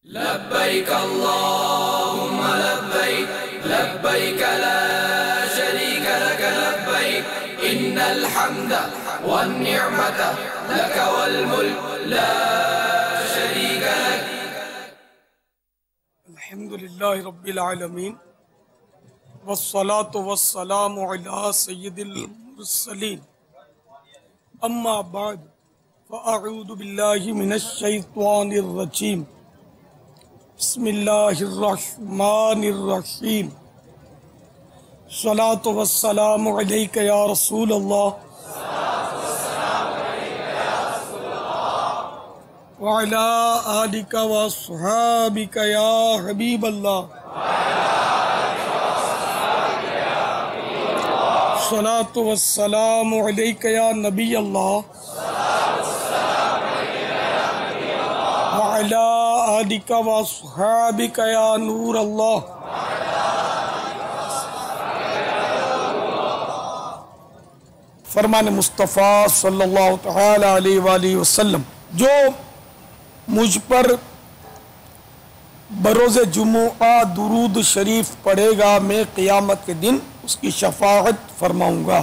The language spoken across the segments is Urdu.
لبيك اللهم لبيك لبيك لا شريك لك لبيك إن الحمد والنعمة لك والملك لا شريك لك. الحمد لله رب العالمين والصلاة والسلام على سيد المرسلين أما بعد فأعوذ بالله من الشيطان الرجيم بسم الله الرحمن الرحيم صلاة والسلام عليك يا رسول الله وعلى آلك وصحابك يا حبيب الله صلاة والسلام عليك يا نبي الله وعلى آلك وصحابك يا نور الله. فرمان مصطفیٰ صلی اللہ تعالی علیہ وآلہ وسلم جو مجھ پر بروز جمعہ درود شریف پڑھے گا میں قیامت کے دن اس کی شفاعت فرماؤں گا.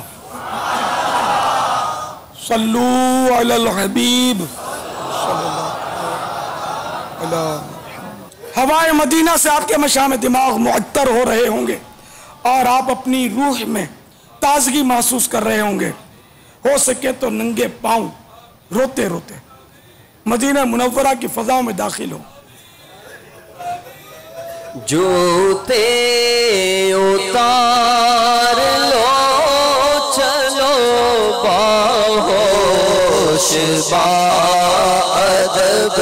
صلو علی الحبیب صلی اللہ علیہ. ہوائے مدینہ سے آپ کے مشام دماغ معطر ہو رہے ہوں گے اور آپ اپنی روح میں تازگی محسوس کر رہے ہوں گے. ہو سکے تو ننگے پاؤں روتے روتے مدینہ منورہ کی فضاؤں میں داخل ہو. جوتے اتار لو چلو باہوش باادب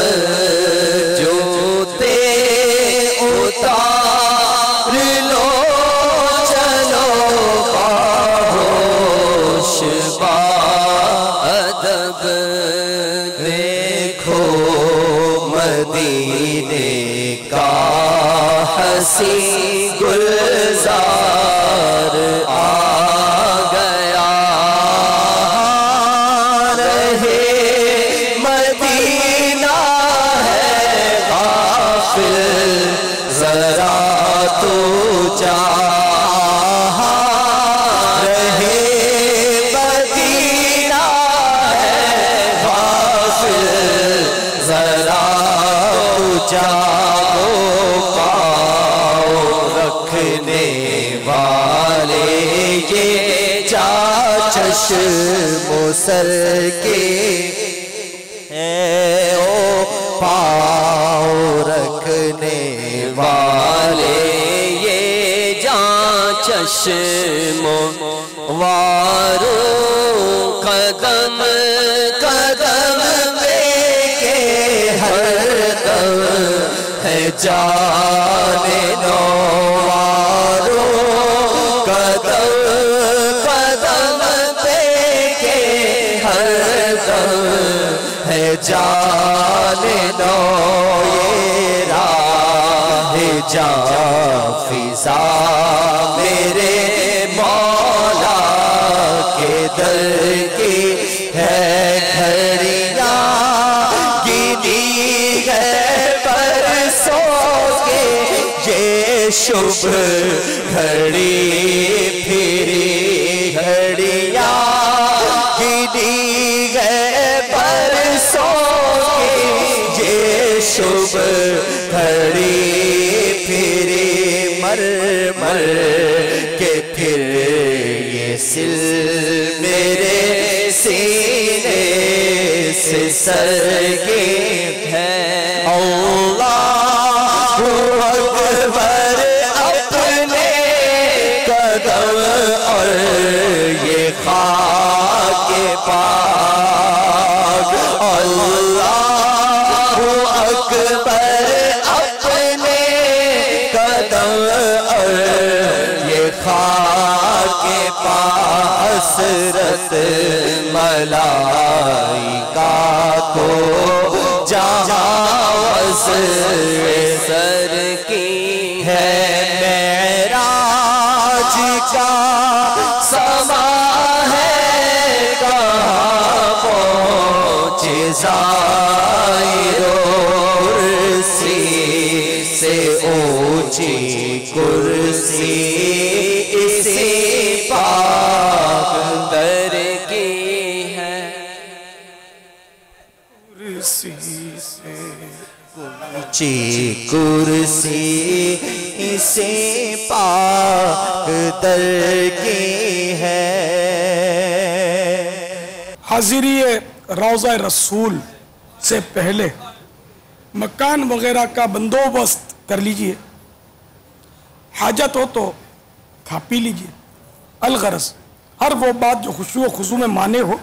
جوتے اتار لو چلو باہوش باادب دیکھو مدینے کا حسین گلزار آ گیا رہے مدینہ ہے غافل ذرا تو جا رہے مدینہ ہے غافل ذرا تو جا رکھنے والے یہ چشم سر کے ہیں او پاؤں رکھنے والے یہ چشم وارو قدم قدم میں کے ہر دم ہے جانے نوارو قدم قدم پہ کے ہر دم ہے جانے نو یہ راہ جاں فضا میرے مولا کے در کی ہے گھڑیاں گنی ہے یہ شب گھڑی پھری گھڑیاں گنی گئے برسوں کی یہ شب گھڑی پھری مر مر کے پھر یہ سل میرے سینے سے سر کے ہے. اکبر اپنے قدم اور یہ خاک پاک اللہ اکبر اپنے قدم اور یہ خاک پاک حسرت ملائکہ کو جاوز سر کی ہے. معراج کا سما ہے کہاں پہنچے زائروں سی سے اونچی کرسی اسی پاک در کی ہے، کرسی سے اونچی کرسی اسی پاک در کی ہے۔ حاضری روضہ رسول سے پہلے مکان وغیرہ کا بندوبست کر لیجئے، حاجت ہو تو کھا پی لیجئے، الغرض ہر وہ بات جو خشوع و خضوع میں مانے ہو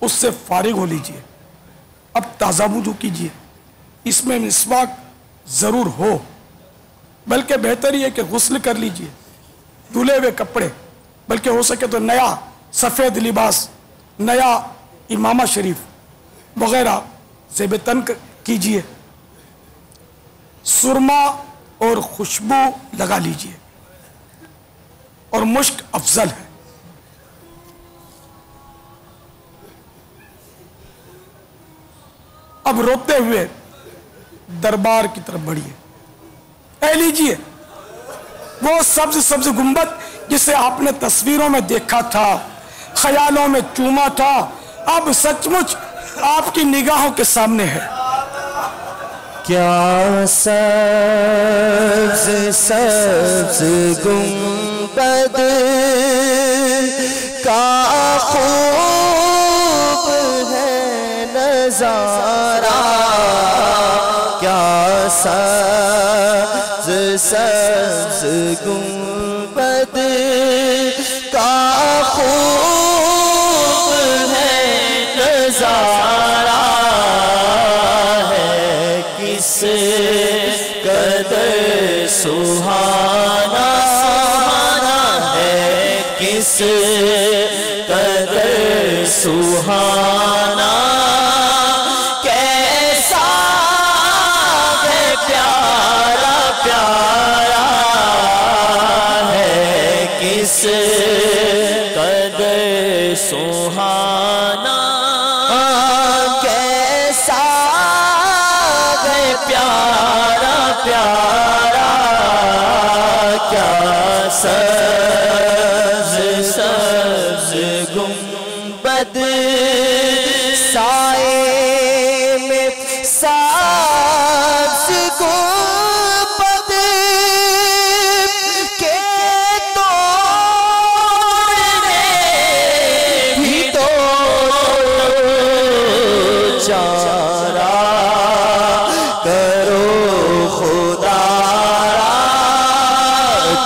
اس سے فارغ ہو لیجئے۔ اب تازہ وضو کیجئے، اس میں مسواک ضرور ہو، بلکہ بہتر یہ کہ غسل کر لیجئے، دھلے ہوئے کپڑے، بلکہ ہو سکے تو نیا سفید لباس، نیا امامہ شریف وغیرہ زیب تن کیجئے، سرما اور خوشبو لگا لیجئے، اور مشک افضل ہے۔ اب روتے ہوئے دربار کی طرف بڑھیے، اے لیجئے وہ سبز سبز گنبد جسے آپ نے تصویروں میں دیکھا تھا، خیالوں میں چوما تھا، اب سچ مچ آپ کی نگاہوں کے سامنے ہے۔ کیا سبز سبز گنبد کا خوب ہے نظارہ، کیا سبز سبز گنبد کا خوب ہے نظارہ ہے، کس قدر سہانا ہے، کس قدر سہانا، کیسا ہے پیارا پیارا ہے، کس قدر سہانا، کیسا ہے پیارا پیارا، کیا سبز سبز گنبد سائے میں سبز گنبد کے توڑنے بھی تو چارہ کرو خدا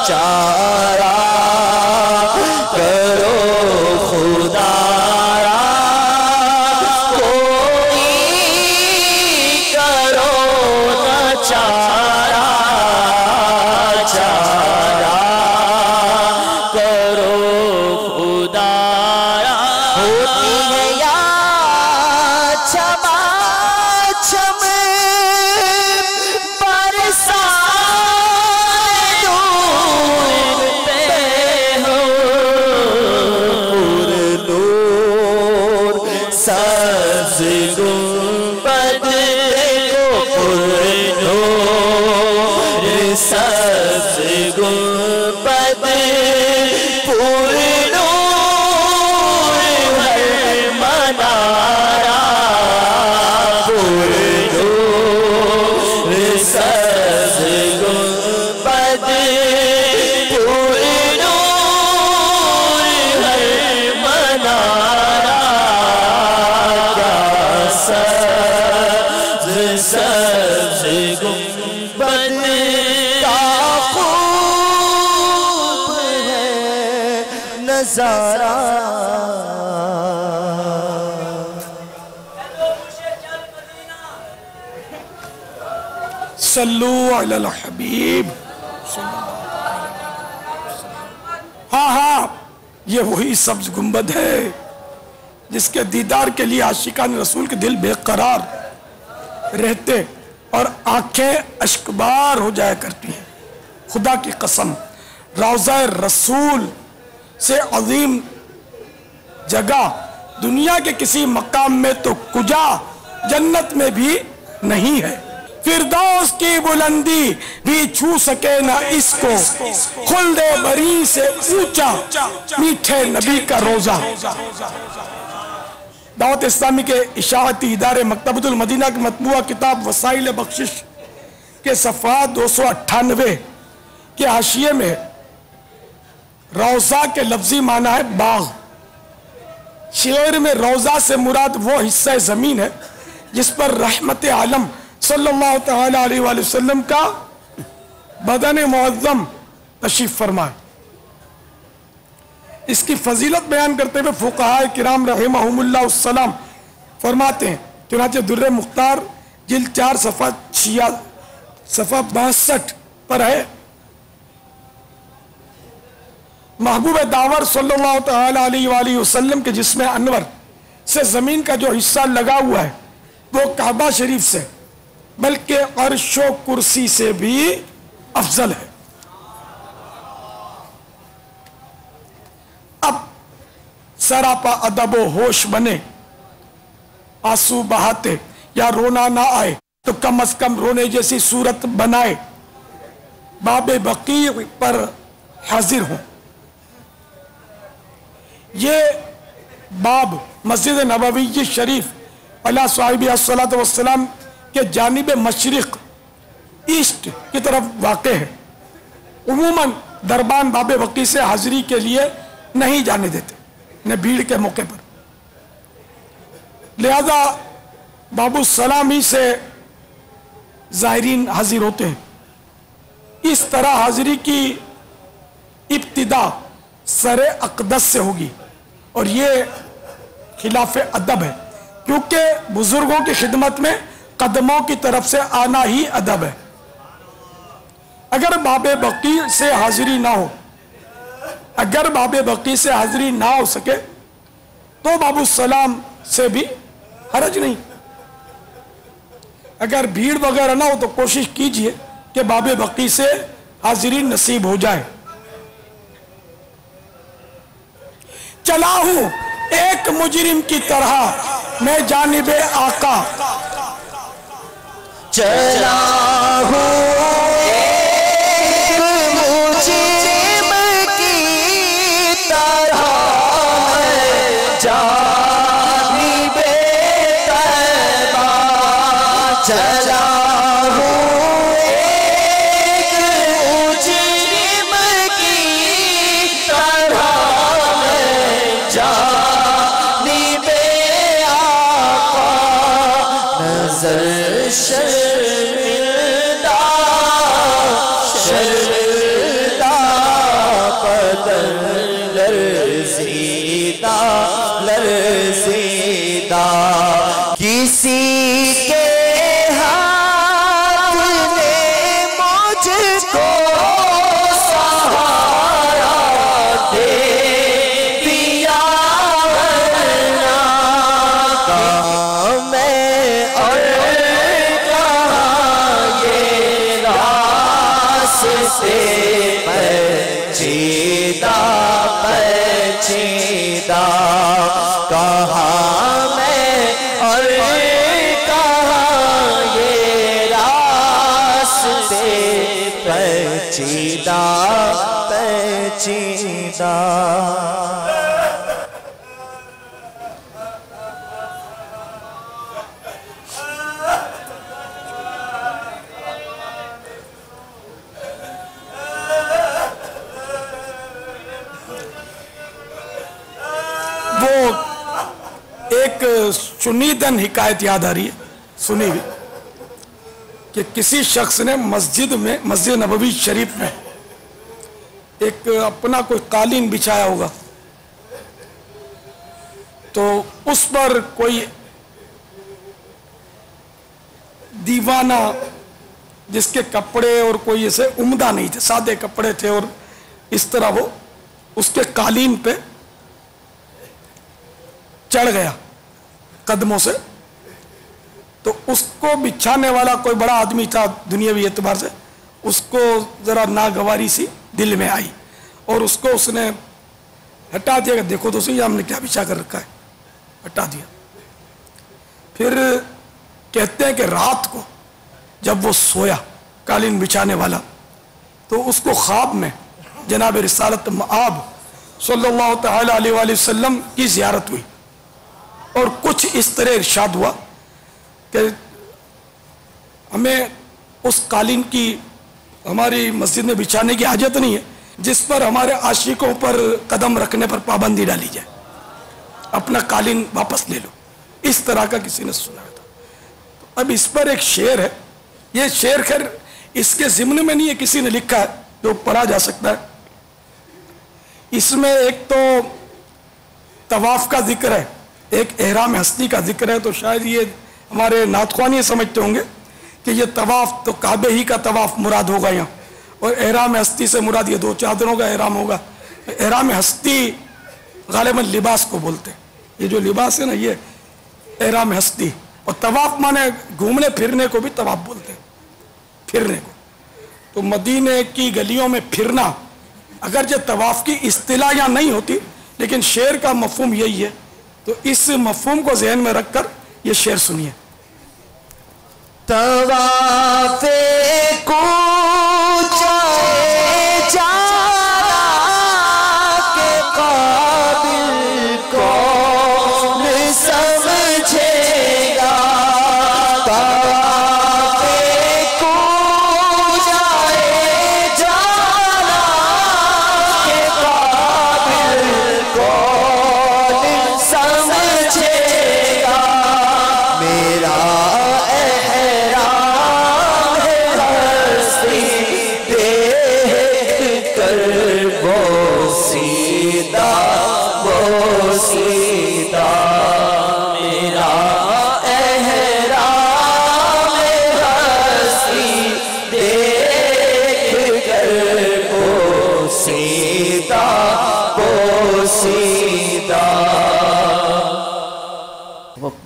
چارہ کرو خدا کوئی کرو نہ چارہ چارہ کرو خدا ہوتی ہے یا چھما چھم برسات دور پہ ہو نور سبز گنبد کو نور سبز گنبد پر نور ہر منارہ پر نور سبز گنبد پر نور ہر منارہ، کیا سبز سبز گنبد کا خوب ہے نظارہ۔ صلو علی الحبیب۔ ہاں ہاں، یہ وہی سبز گنبد ہے جس کے دیدار کے لیے عاشقان رسول کے دل بے قرار رہتے اور آنکھیں اشکبار ہو جایا کرتی ہیں۔ خدا کی قسم، روضہ رسول سے عظیم جگہ دنیا کے کسی مقام میں تو کجا جنت میں بھی نہیں ہے۔ فردوس کی بلندی بھی چھو سکے نہ اس کو، خلد بری سے اونچا میٹھے نبی کا روزہ۔ دعوت اسلامی کے اشاعتی ادارے مکتبۃ المدینہ کی مطبوعہ کتاب وسائل بخشش کے صفحات 298 کے حاشیے میں روضہ کے لفظی معنی ہے باغ۔ شعر میں روضہ سے مراد وہ حصہ زمین ہے جس پر رحمت عالم صلی اللہ تعالی علیہ وآلہ وسلم کا بدن معظم تشریف فرمائے۔ اس کی فضیلت بیان کرتے ہوئے فقہاء کرام رحمہم اللہ السلام فرماتے ہیں، چنانچہ در مختار جلد 4 صفحہ 62 پر ہے، محبوب داور صلی اللہ تعالی علیہ وآلہ وسلم کے جسم انور سے زمین کا جو حصہ لگا ہوا ہے وہ کعبہ شریف سے بلکہ عرش و کرسی سے بھی افضل ہے۔ اب سراپا ادب و ہوش بنے، آنسو بہاتے یا رونا نہ آئے تو کم از کم رونے جیسی صورت بنائے، باب بقیع پر حاضر ہوں۔ یہ باب مسجد نبوی شریف علی صاحبہ الصلاۃ والسلام کے جانب مشرق ایسٹ کی طرف واقع ہے۔ عموماً دربان باب بقیع سے حاضری کے لیے نہیں جانے دیتے، نہ بھیڑ کے موقع پر، لہذا باب السلام ہی سے زائرین حاضر ہوتے ہیں۔ اس طرح حاضری کی ابتدا سر اقدس سے ہوگی اور یہ خلاف ادب ہے، کیونکہ بزرگوں کی خدمت میں قدموں کی طرف سے آنا ہی ادب ہے۔ اگر باب بقیع سے حاضری نہ ہو، اگر باب بقیع سے حاضری نہ ہو سکے تو باب السلام سے بھی حرج نہیں۔ اگر بھیڑ وغیرہ نہ ہو تو کوشش کیجئے کہ باب بقیع سے حاضری نصیب ہو جائے۔ چلا ہوں ایک مجرم کی طرح میں جانب آقا، چلا ہوں ایک مجرم کی طرح میں جانب طیبہ، چلا ہوں ایک مجرم کی طرح میں جانب آقا، نظر شرمندہ شرمندہ، بدن لرزیدہ لرزیدہ، کسی کے ہاتھ نے مجھ کو سہارا دے دیا، ورنہ کہاں میں اور کہاں یہ راستے پیچیدہ پیچیدہ، کہاں میں اور کہاں یہ راستے پیچیدہ پیچیدہ۔ وہ ایک شنیدن حکایت یاد آ رہی ہے، سنی ہوئی، کہ کسی شخص نے مسجد نبوی شریف میں ایک اپنا کوئی قالین بچھایا ہوگا، تو اس پر کوئی دیوانہ جس کے کپڑے اور کوئی ایسے عمدہ نہیں تھے، سادے کپڑے تھے، اور اس طرح وہ اس کے قالین پہ چڑھ گیا قدموں سے، تو اس کو بچھانے والا کوئی بڑا آدمی تھا دنیاوی اعتبار سے، اس کو ذرا ناگواری سی دل میں آئی اور اس کو اس نے ہٹا دیا کہ دیکھو تو صحیح ہم نے کیا بچھا کر رکھا ہے، ہٹا دیا۔ پھر کہتے ہیں کہ رات کو جب وہ سویا قالین بچھانے والا تو اس کو خواب میں جناب رسالت مآب صلی اللہ تعالی علیہ وآلہ وسلم کی زیارت ہوئی اور کچھ اس طرح ارشاد ہوا کہ ہمیں اس قالین کی ہماری مسجد میں بچھانے کی حاجت نہیں ہے جس پر ہمارے عاشقوں پر قدم رکھنے پر پابندی ڈالی جائے، اپنا قالین واپس لے لو، اس طرح کا کسی نے سنا تھا۔ تو اب اس پر ایک شعر ہے، یہ شعر خیر اس کے ضمن میں نہیں ہے، کسی نے لکھا ہے جو پڑھا جا سکتا ہے۔ اس میں ایک تو طواف کا ذکر ہے، ایک احرام ہستی کا ذکر ہے، تو شاید یہ ہمارے نعت خوان یہ سمجھتے ہوں گے کہ یہ طواف تو کعبے ہی کا طواف مراد ہوگا یہاں، اور احرام ہستی سے مراد یہ 2 چادروں کا احرام ہوگا۔ احرام ہستی غالباً لباس کو بولتے ہیں، یہ جو لباس ہے نا یہ احرام ہستی، اور طواف مانے گھومنے پھرنے کو بھی طواف بولتے ہیں، پھرنے کو۔ تو مدینے کی گلیوں میں پھرنا اگرچہ طواف کی اصطلاح یہاں نہیں ہوتی لیکن شعر کا مفہوم یہی ہے، تو اس مفہوم کو ذہن میں رکھ کر یہ شعر سنیے۔ طواف کوچہ جانا کے قابل کون سمجھے گا، طواف کوچہ جانا کے قابل کون سمجھے گا، میرا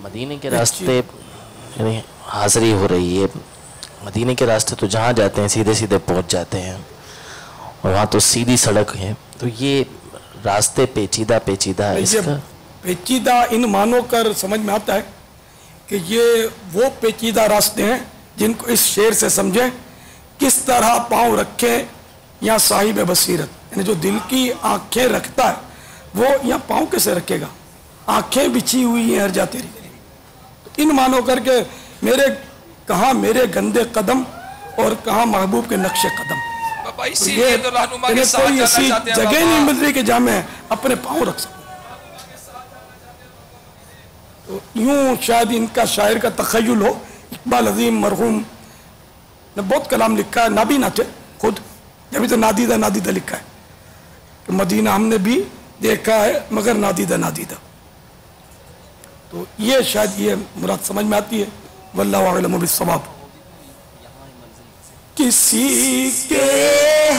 مدینے کے راستے یعنی حاضری ہو رہی ہے، مدینے کے راستے تو جہاں جاتے ہیں سیدھے سیدھے پہنچ جاتے ہیں اور وہاں تو سیدھی سڑک ہے، تو یہ راستے پیچیدہ ہے اس کا پیچیدہ ان معنوں کر سمجھ میں آتا ہے کہ یہ وہ پیچیدہ راستے ہیں جن کو اس شعر سے سمجھیں، کس طرح پاؤں رکھیں یا صاحب بصیرت، یعنی جو دل کی آنکھیں رکھتا ہے وہ یہاں پاؤں کیسے رکھے گا، آنکھیں بچھی ہوئی ہیں ہر جا تیری، ان معنوں کر کے کہاں میرے گندے قدم اور کہاں محبوب کے نقش قدم، کوئی ایسی جگہ نہیں مل رہی کہ جہاں میں اپنے پاؤں رکھ سکوں۔ تو یوں شاید ان کا شاعر کا تخیل ہو۔ اقبال عظیم مرحوم نے بہت کلام لکھا ہے، نابینا تھے خود، جبھی تو نادیدہ لکھا ہے کہ مدینہ ہم نے بھی دیکھا ہے مگر نادیدہ، تو یہ شاید یہ مراد سمجھ میں آتی ہے۔ واللہ اعلم بالصواب۔ کسی کے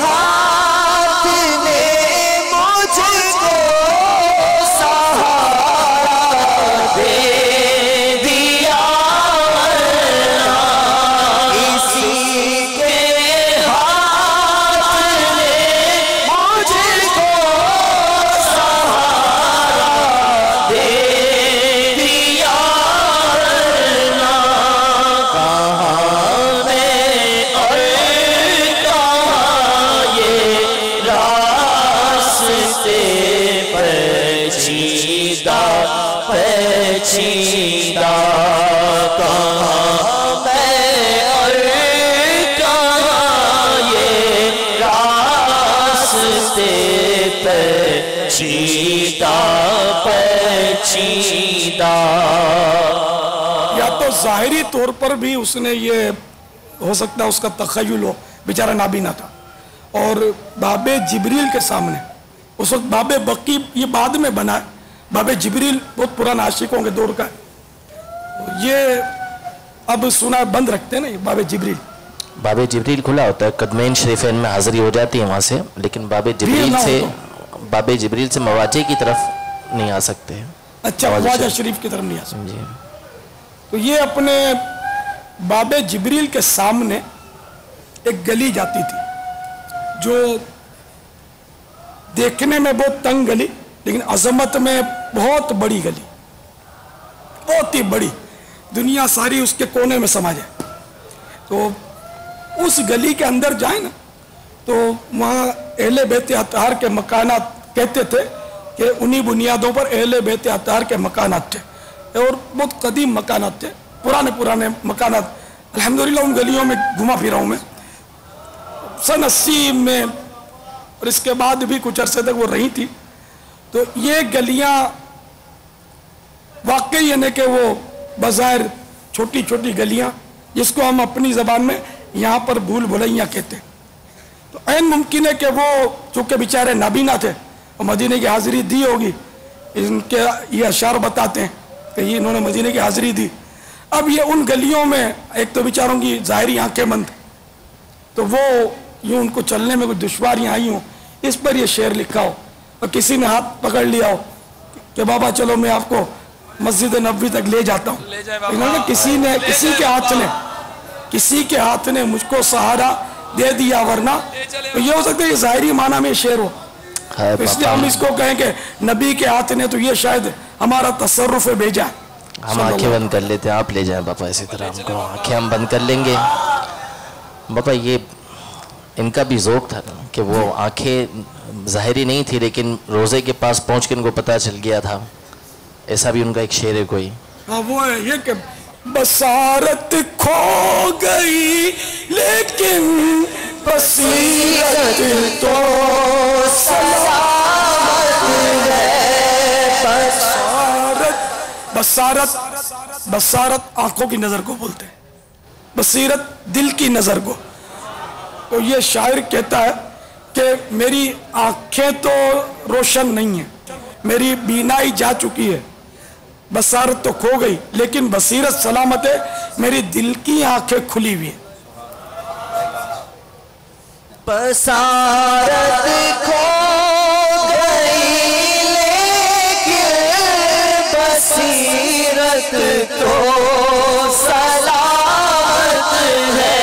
ہاتھ نے مجھ کو سہارا دے دیا، کسی کے ہاتھ نے مجھ کو سہارا دے دیا، کہاں میں پیچیدہ کہاں میں اور کہاں یہ راستے پیچیدہ یا تو ظاہری طور پر بھی اس نے یہ ہو سکتا ہے اس کا تخیل ہو، بیچارہ نابینا تھا، اور باب جبریل کے سامنے اس وقت باب بقی یہ بعد میں بنا ہے، باب جبریل بہت پرانا عاشقوں کے دور کا ہے، یہ اب سنا بند رکھتے ہیں نا، یہ باب جبریل کھلا ہوتا ہے، قدمین شریفین میں حاضری ہو جاتی ہے وہاں سے، لیکن باب جبریل سے مواجہ کی طرف نہیں آ سکتے۔ اچھا، مواجہ شریف کی طرف نہیں آ سکتے۔ تو یہ اپنے باب جبریل کے سامنے ایک گلی جاتی تھی جو دیکھنے میں بہت تنگ گلی لیکن عظمت میں بہت بڑی گلی، بہت ہی بڑی، دنیا ساری اس کے کونے میں سما جائے۔ تو اس گلی کے اندر جائیں نا تو وہاں اہل بیت اطہار کے مکانات کہتے تھے کہ انہی بنیادوں پر اہل بیت اطہار کے مکانات تھے اور بہت قدیم مکانات تھے، پرانے مکانات. الحمدللہ ان گلیوں میں گھما پھرا ہوں میں. سن 80 میں اور اس کے بعد بھی کچھ عرصے تک وہ رہی تھی. تو یہ گلیاں واقعی یعنی کہ وہ بظاہر چھوٹی چھوٹی گلیاں جس کو ہم اپنی زبان میں یہاں پر بھول بھلائیاں کہتے ہیں. تو عین ممکن ہے کہ وہ چونکہ بیچارے نابینا تھے اور مدینے کی حاضری دی ہوگی، ان کے یہ اشعار بتاتے ہیں کہ یہ انہوں نے مدینے کی حاضری دی. اب یہ ان گلیوں میں ایک تو بیچاروں کی ظاہری آنکھیں بند، تو وہ یوں ان کو چلنے میں کچھ دشواریاں آئی ہوں، اس پر یہ شعر لکھا ہو اور کسی نے ہاتھ پکڑ لیا ہو کہ بابا چلو میں آپ کو مسجد نبوی تک لے جاتا ہوں. انہوں نے کسی کے ہاتھ نے مجھ کو سہارا دے دیا، ورنہ تو یہ ہو سکتا ہے یہ ظاہری معنی میں شعر ہو. اس لیے ہم اس کو کہیں کہ نبی کے ہاتھ نے، تو یہ شاید ہمارا تصرف بھیجا. ہم آنکھیں بند کر لیتے ہیں، آپ لے جائیں باپا. اسی طرح ہم کو آنکھیں ہم بند کر لیں گے. باپا یہ ان کا بھی ذوق تھا کہ وہ آنکھیں ظاہری نہیں تھی لیکن روزے کے پاس پہنچ کے ان کو پتہ چل گیا تھا. ایسا بھی ان کا ایک شعر ہے کوئی. ہاں وہ ہے یہ کہ بصارت کھو گئی لیکن بصیرت تو سلامت ہے. بصارت آنکھوں کی نظر کو بولتے ہیں، بصیرت دل کی نظر کو. تو یہ شاعر کہتا ہے کہ میری آنکھیں تو روشن نہیں ہیں، میری بینائی جا چکی ہے، بصارت تو کھو گئی لیکن بصیرت سلامت ہے، میری دل کی آنکھیں کھلی ہوئی ہیں. بصارت کھو گئی لیکن بصیرت تو سلامت ہے.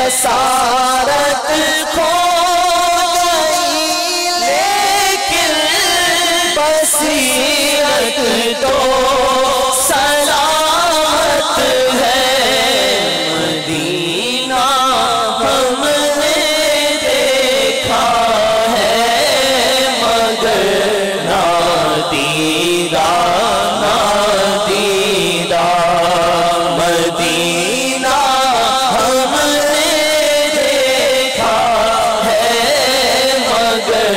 بصارت کھو گئی لیکن بصیرت تو سلامت ہے. مدینہ ہم نے دیکھا ہے مگر نادیدہ نادیدہ. مدینہ ہم نے دیکھا ہے مگر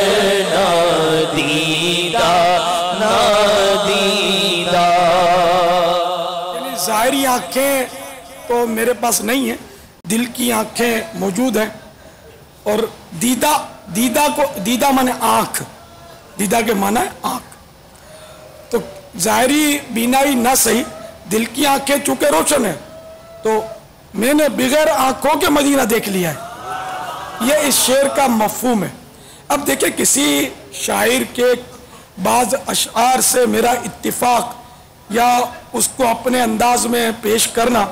نادیدہ نادیدہ. یعنی ظاہری آنکھیں تو میرے پاس نہیں ہیں، دل کی آنکھیں موجود ہیں. اور دیدہ مانے آنکھ، دیدہ کے معنی ہے آنکھ. تو ظاہری بینائی نہ صحیح، دل کی آنکھیں چونکہ روشن ہے تو میں نے بغیر آنکھوں کے مدینہ دیکھ لیا ہے. یہ اس شعر کا مفہوم ہے. اب دیکھیں کسی شاعر کے بعض اشعار سے میرا اتفاق یا اس کو اپنے انداز میں پیش کرنا،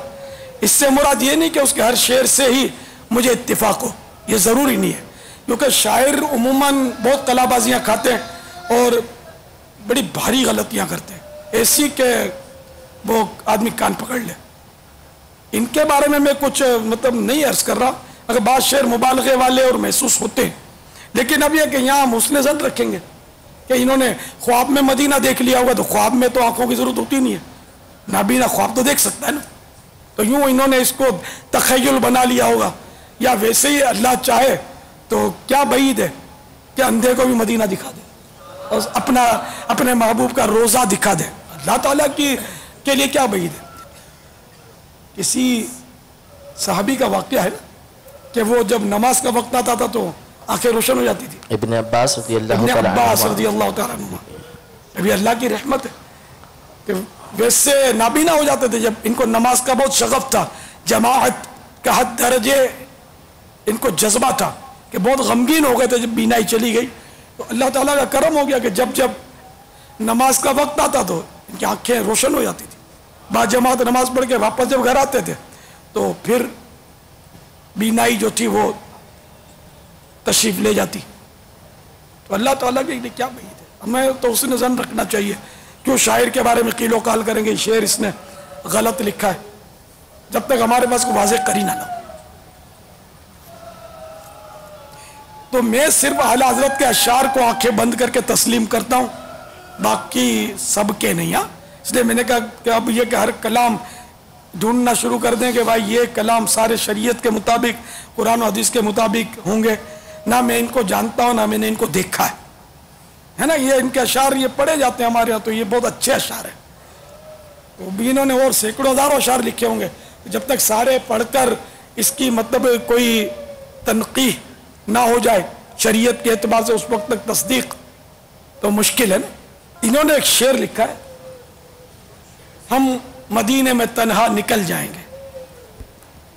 اس سے مراد یہ نہیں کہ اس کے ہر شعر سے ہی مجھے اتفاق ہو، یہ ضروری نہیں ہے. کیونکہ شاعر عموماً بہت کلا بازیاں کھاتے ہیں اور بڑی بھاری غلطیاں کرتے ہیں، ایسی کہ وہ آدمی کان پکڑ لے. ان کے بارے میں کچھ نہیں عرض کر رہا، اگر بعض شعر مبالغے والے اور محسوس ہوتے ہیں، لیکن اب یہ کہ یہاں ہم حسن ظن رکھیں گے کہ انہوں نے خواب میں مدینہ دیکھ لیا ہوگا، تو خواب میں تو آنکھوں کی ضرورت ہوتی نہیں ہے، نابینا خواب تو دیکھ سکتا ہے نا. تو یوں انہوں نے اس کو تخیل بنا لیا ہوگا، یا ویسے ہی اللہ چاہے تو کیا بعید ہے کہ اندھے کو بھی مدینہ دکھا دے اور اپنے محبوب کا روزہ دکھا دے. اللہ تعالیٰ کے لیے کیا بعید ہے. کسی صحابی کا واقعہ ہے کہ وہ جب نماز کا وقت آتا تھا تو آنکھیں روشن ہو جاتی تھی. ابن عباس رضی اللہ ابن تعالیٰ عباس عنہ. رضی اللہ تعالیٰ عنہ. ابھی اللہ کی رحمت ہے کہ ویسے نابینا ہو جاتے تھے جب ان کو نماز کا بہت شغف تھا، جماعت کا حد درجے ان کو جذبہ تھا کہ بہت غمگین ہو گئے تھے جب بینائی چلی گئی. تو اللہ تعالیٰ کا کرم ہو گیا کہ جب نماز کا وقت آتا تو ان کی آنکھیں روشن ہو جاتی تھی. بعد جماعت نماز پڑھ کے واپس جب گھر آتے تھے تو پھر بینائی جو تھی وہ تشریف لے جاتی. تو اللہ تعالیٰ کے لیے کیا بعید ہے. ہمیں تو حسن ظن رکھنا چاہیے. کیوں شاعر کے بارے میں قیل و قال کریں گے شعر اس نے غلط لکھا ہے. جب تک ہمارے پاس کوئی واضح کرینہ نہ ہو. تو میں صرف اعلیٰ حضرت کے اشعار کو آنکھیں بند کر کے تسلیم کرتا ہوں، باقی سب کے نہیں. ہاں اس لیے میں نے کہا کہ اب یہ کہ ہر کلام ڈھونڈنا شروع کر دیں کہ بھائی یہ کلام سارے شریعت کے مطابق، قرآن و حدیث کے مطابق ہوں گے. نہ میں ان کو جانتا ہوں، نہ میں نے ان کو دیکھا ہے نا. یہ ان کے اشعار یہ پڑھے جاتے ہیں ہمارے یہاں، تو یہ بہت اچھے اشعار ہیں. تو بھی انہوں نے اور سینکڑوں ہزاروں اشعار لکھے ہوں گے. جب تک سارے پڑھ کر اس کی مطلب کوئی تنقیح نہ ہو جائے شریعت کے اعتبار سے، اس وقت تک تصدیق تو مشکل ہے نا. انہوں نے ایک شعر لکھا ہے، ہم مدینے میں تنہا نکل جائیں گے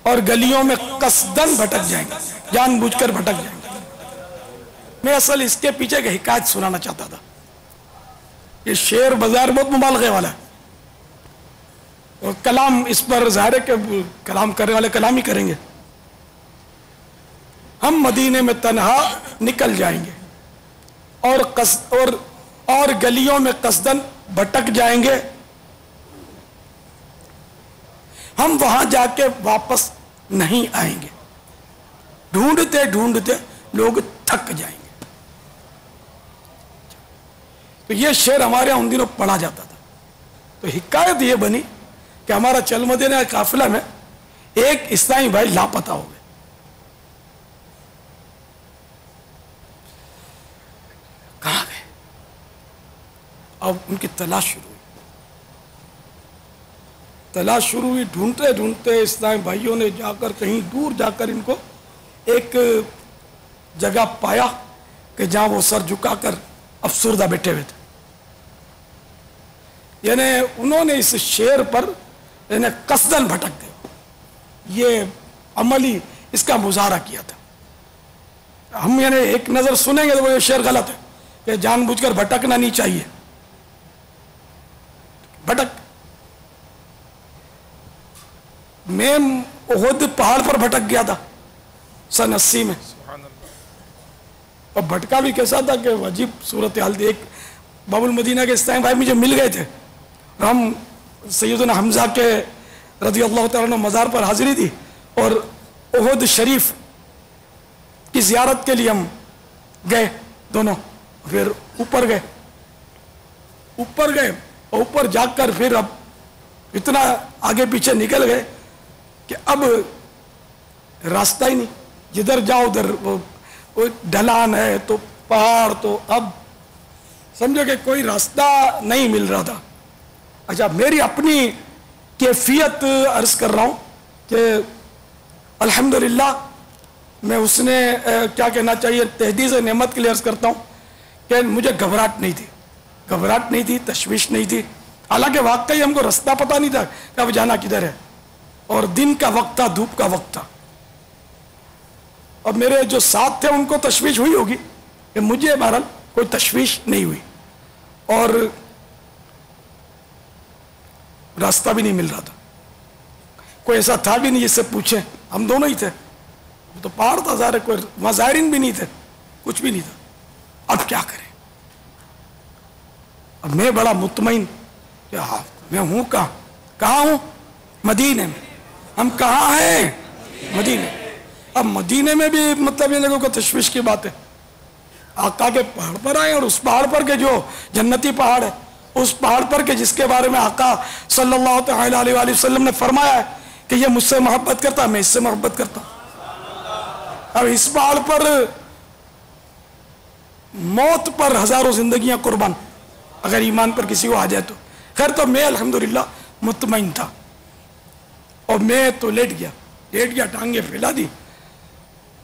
اور گلیوں میں قصدن بھٹک جائیں گے، جان بوجھ کر بھٹک جائیں گے. میں اصل اس کے پیچھے کی حکایت سنانا چاہتا تھا. یہ شعر بظاہر بہت مبالغے والا ہے، اور کلام اس پر ظاہر ہے کہ کلام کرنے والے کلام ہی کریں گے. ہم مدینے میں تنہا نکل جائیں گے اور گلیوں میں قصدن بھٹک جائیں گے. ہم وہاں جا کے واپس نہیں آئیں گے، ڈھونڈتے ڈھونڈتے لوگ تھک جائیں گے. تو یہ شعر ہمارے یہاں ان دنوں پڑھا جاتا تھا. تو حکایت یہ بنی کہ ہمارا چل مدینہ قافلہ میں ایک اسلامی بھائی لاپتہ ہو گئے. کہاں گئے؟ اب ان کی تلاش شروع ہوئی. ڈھونڈتے ڈھونڈتے اسلامی بھائیوں نے جا کر کہیں دور جا کر ان کو ایک جگہ پایا کہ جہاں وہ سر جھکا کر افسردہ بیٹھے ہوئے تھے. یعنی انہوں نے اس شعر پر یعنی قصدن بھٹک گئے، یہ عملی اس کا مظاہرہ کیا تھا. ہم یعنی ایک نظر سنیں گے تو وہ یہ شعر غلط ہے کہ جان بوجھ کر بھٹکنا نہیں چاہیے. بھٹک میں احد پہاڑ پر بھٹک گیا تھا سن 80 میں، اور بھٹکا بھی کیسا تھا کہ عجیب صورتحال تھی. ایک باب المدینہ کے اسلامی بھائی مجھے مل گئے تھے، ہم سیدنا حمزہ کے رضی اللہ تعالیٰ عنہ مزار پر حاضری تھی، اور احد شریف کی زیارت کے لیے ہم گئے دونوں. پھر اوپر گئے اور اوپر جا کر پھر اب اتنا آگے پیچھے نکل گئے کہ اب راستہ ہی نہیں. جدھر جاؤ ادھر وہ ڈھلان ہے تو پہاڑ، تو اب سمجھو کہ کوئی راستہ نہیں مل رہا تھا. اچھا میری اپنی کیفیت عرض کر رہا ہوں کہ الحمدللہ میں اس نے کیا کہنا چاہیے تحدیث نعمت کے لیے عرض کرتا ہوں کہ مجھے گھبراہٹ نہیں تھی، تشویش نہیں تھی. حالانکہ واقعی ہم کو رستہ پتہ نہیں تھا کہ اب جانا کدھر ہے، اور دن کا وقت تھا، دھوپ کا وقت تھا. اور میرے جو ساتھ تھے ان کو تشویش ہوئی ہوگی، کہ مجھے بہرحال کوئی تشویش نہیں ہوئی، اور راستہ بھی نہیں مل رہا تھا. کوئی ایسا تھا بھی نہیں جس سے پوچھیں، ہم دونوں ہی تھے. تو پہاڑ تھا ظاہر، کوئی وہاں زائرین بھی نہیں تھے، کچھ بھی نہیں تھا. اب کیا کریں؟ اب میں بڑا مطمئن کہ ہاں میں ہوں کہاں ہوں؟ مدینے میں. ہم کہاں ہیں؟ مدینے. اب مدینے میں بھی مطلب یہ لوگوں کو تشویش کی بات ہے. آقا کے پہاڑ پر آئے، اور اس پہاڑ پر کے جو جنتی پہاڑ ہے، اس پہاڑ پر کے جس کے بارے میں آقا صلی اللہ تعالی علیہ وآلہ وسلم نے فرمایا ہے کہ یہ مجھ سے محبت کرتا ہے، میں اس سے محبت کرتا ہوں. اب اس پہاڑ پر موت پر ہزاروں زندگیاں قربان، اگر ایمان پر کسی کو آ جائے تو. خیر تو میں الحمدللہ مطمئن تھا، اور میں تو لیٹ گیا، ٹانگیں پھیلا دی.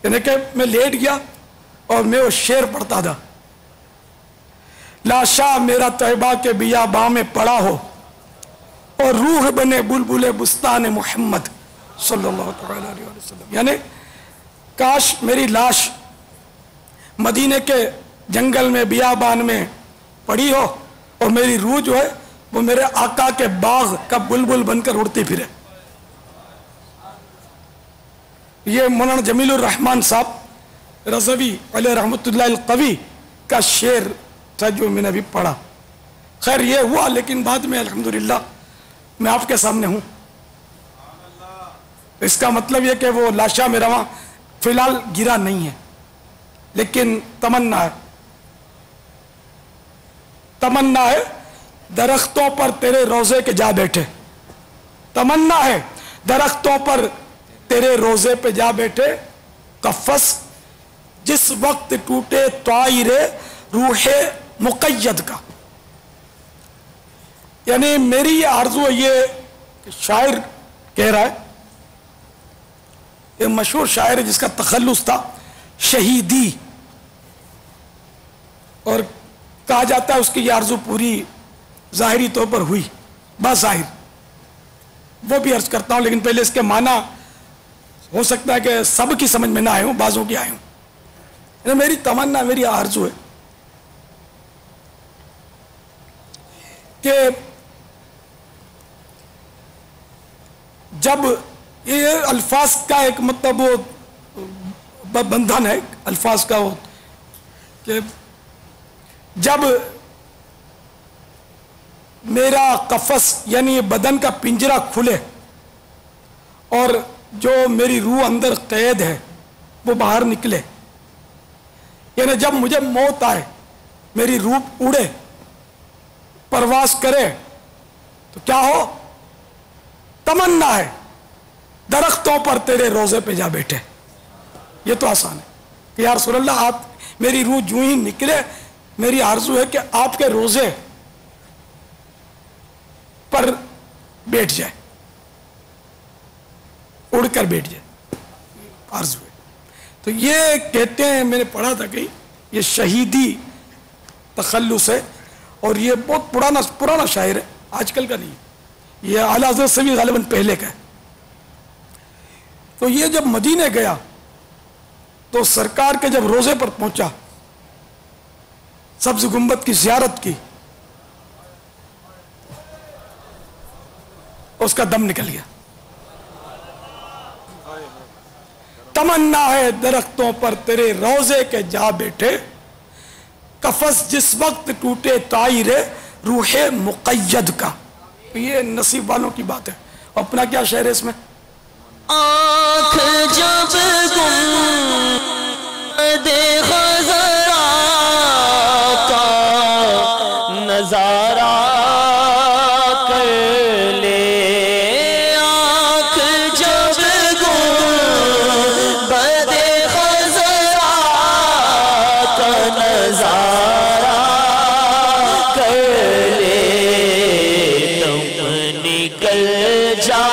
یعنی کہ میں لیٹ گیا اور میں وہ شعر پڑھتا تھا، لاشا میرا طیبہ کے بیاباں میں پڑا ہو، اور روح بنے بلبل بستان محمد صلی اللہ تعالی علیہ وسلم. یعنی کاش میری لاش مدینے کے جنگل میں بیابان میں پڑی ہو، اور میری روح جو ہے وہ میرے آقا کے باغ کا بلبل بن کر اڑتی پھرے. یہ مولانا جمیل الرحمن صاحب رضوی علیہ رحمۃ اللہ القوی کا شعر تھا جو میں نے ابھی پڑھا. خیر یہ ہوا، لیکن بعد میں الحمدللہ میں آپ کے سامنے ہوں. اس کا مطلب یہ کہ وہ لاشا میں رواں فی الحال گرا نہیں ہے، لیکن تمنا ہے، تمنا ہے درختوں پر تیرے روزے کے جا بیٹھے، تمنا ہے درختوں پر تیرے روزے پہ جا بیٹھے، قفس جس وقت ٹوٹے طائر روح مقید کا. یعنی میری یہ آرزو ہے، یہ شاعر کہہ رہا ہے، یہ مشہور شاعر ہے جس کا تخلص تھا شہیدی، اور کہا جاتا ہے اس کی یہ آرزو پوری ظاہری طور پر ہوئی، بظاہر. وہ بھی عرض کرتا ہوں، لیکن پہلے اس کے معنی ہو سکتا ہے کہ سب کی سمجھ میں نہ آئے ہوں، بعضوں کی آئے ہوں. یعنی میری تمنا، میری آرزو ہے کہ جب یہ الفاظ کا ایک مطلب وہ بندھن ہے الفاظ کا، وہ کہ جب میرا قفس یعنی بدن کا پنجرہ کھلے اور جو میری روح اندر قید ہے وہ باہر نکلے، یعنی جب مجھے موت آئے، میری روح اڑے، پرواز کرے، تو کیا ہو؟ تمنا ہے درختوں پر تیرے روزے پہ جا بیٹھے. یہ تو آسان ہے کہ یا رسول اللہ آپ میری روح جو ہی نکلے، میری آرزو ہے کہ آپ کے روزے پر بیٹھ جائے، اڑ کر بیٹھ جائے، آرزو ہے. تو یہ کہتے ہیں، میں نے پڑھا تھا کہ یہ شہیدی تخلص ہے، اور یہ بہت پرانا شاعر ہے، آج کل کا نہیں، یہ اعلیٰ حضرت سے بھی غالباً پہلے کا ہے. تو یہ جب مدینے گیا تو سرکار کے جب روزے پر پہنچا، سبز گنبد کی زیارت کی، اس کا دم نکل گیا. تمنا ہے درختوں پر تیرے روزے کے جا بیٹھے، قفس جس وقت ٹوٹے طائر روح مقید کا. یہ نصیب والوں کی بات ہے. اپنا کیا شعر ہے اس میں؟ آنکھ جب گنبد خضرا کا نظارہ کر لے، آنکھ جب گنبد خضرا کا نظارہ کر لے، تم نکل جا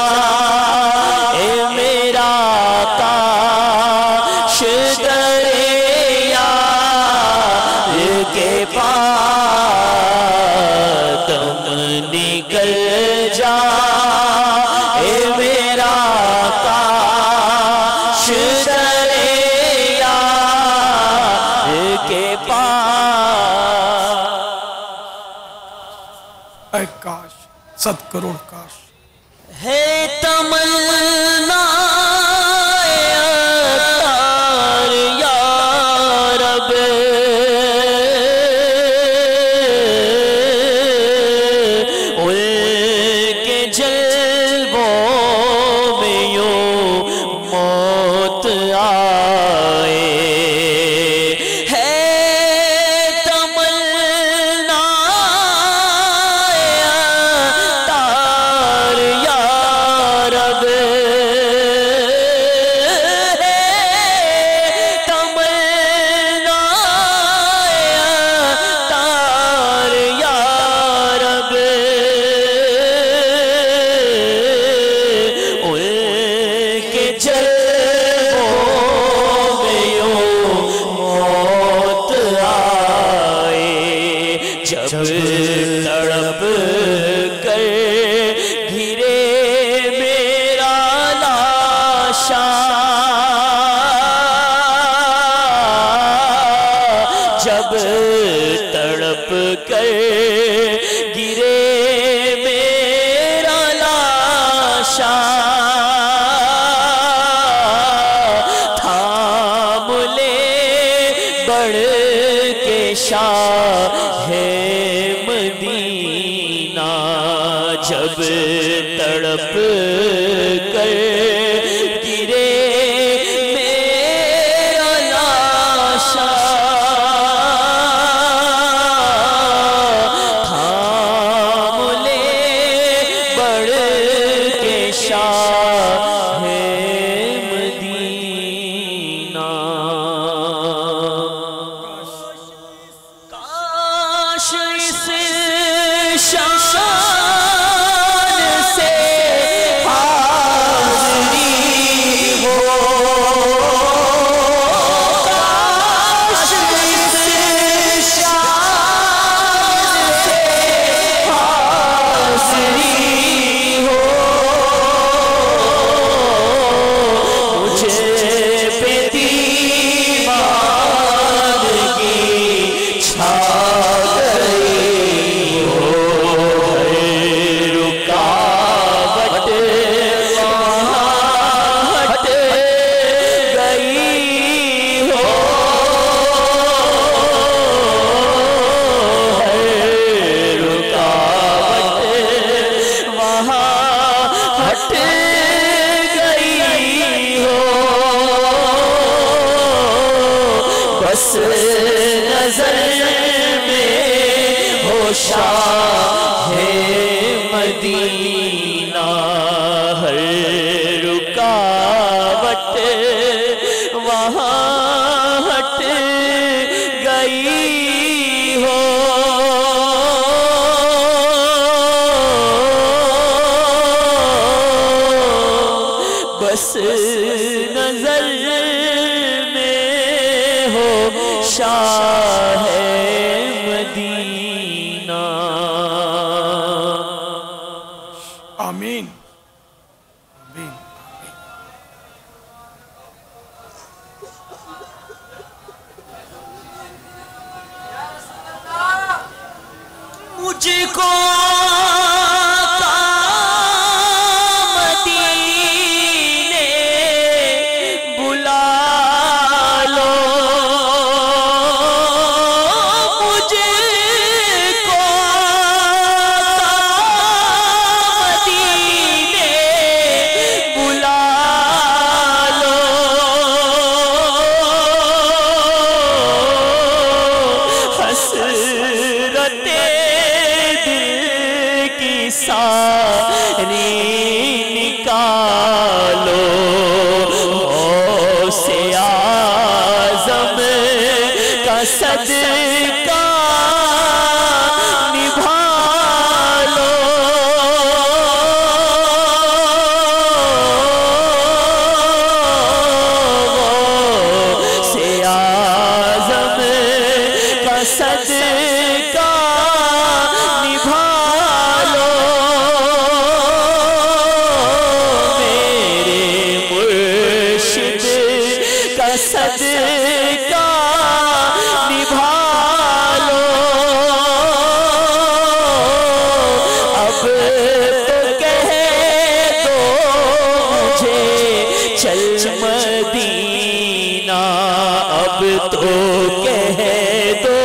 اے کاش، 100 کروڑ کاش. ہے تمنا اتار یا رب، ان کے جلووں میں یوں موت آئے. تڑپ کر گھرے میرا لاشا، جب تڑپ کر گرے میرا لاشا، تھام لے بڑھ کے شاہ مدینہ، جب تڑپ کر بس نظر میں ہو شاہ مدینہ، ہر رکاوٹ وہاں ہٹ گئی ہو، بس نظر میں ہو شاہ مدینہ۔ آمین آمین۔ مجھ کو مدینے بلا لو، مجھ کو مدینے بلا لو، حسرت ساری نکالو، غوث اعظم کا صدقہ نبھا لو، غوث اعظم کا صدقہ نبھا لو، صدقہ نبھا لو، اب تو کہہ دو مجھے چل مدینہ، اب تو کہہ دو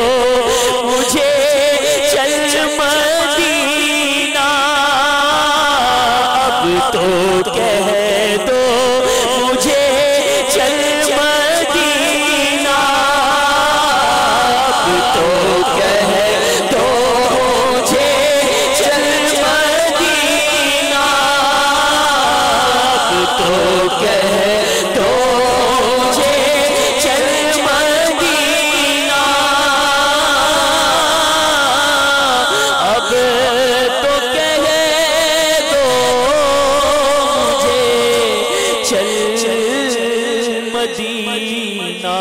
مجھے چل مدینہ، اب تو کہہ دو مجھے چل مدینہ، اب تو کہہ دو مجھے چل مدینہ، اب تو کہہ دو مجھے چل مدینہ، اب تو کہہ دو مجھے چل مدینہ۔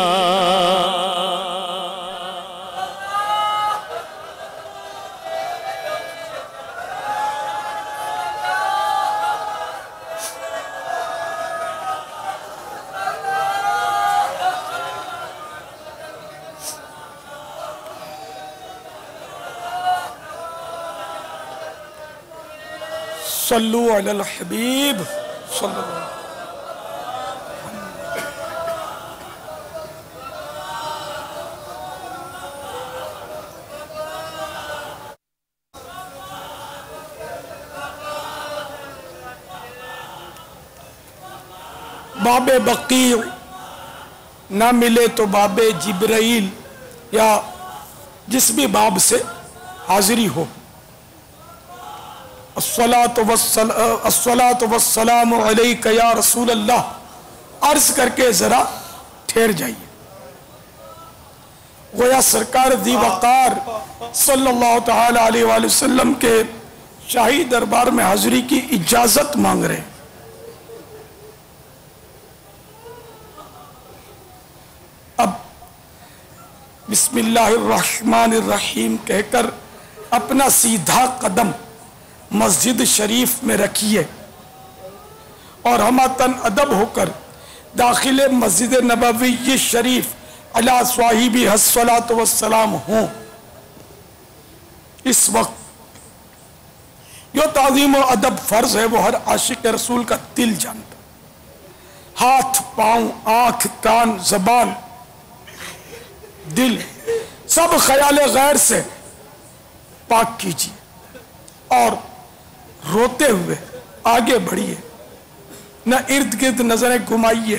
صلو علی الحبیب صلی اللہ علیہ وسلم۔ باب بقیع نہ ملے تو باب جبرائیل یا جس بھی باب سے حاضری ہو، الصلاۃ والسلام علیک یا رسول اللہ عرض کر کے ذرا ٹھہر جائیے۔ گویا سرکار ذی وقار صلی اللہ تعالی علیہ وآلہ وسلم کے شاہی دربار میں حاضری کی اجازت مانگ رہے ہیں۔ اب بسم اللہ الرحمن الرحیم کہہ کر اپنا سیدھا قدم مسجد شریف میں رکھیے اور ہمتن ادب ہو کر داخل مسجد نبوی شریف علی صاحبی الصلاۃ والسلام ہوں۔ اس وقت جو تعظیم و ادب فرض ہے وہ ہر عاشق رسول کا دل جانتا، ہاتھ پاؤں آنکھ کان زبان دل سب خیال غیر سے پاک کیجیے اور روتے ہوئے آگے بڑھیے، نہ ارد گرد نظریں گھمائیے،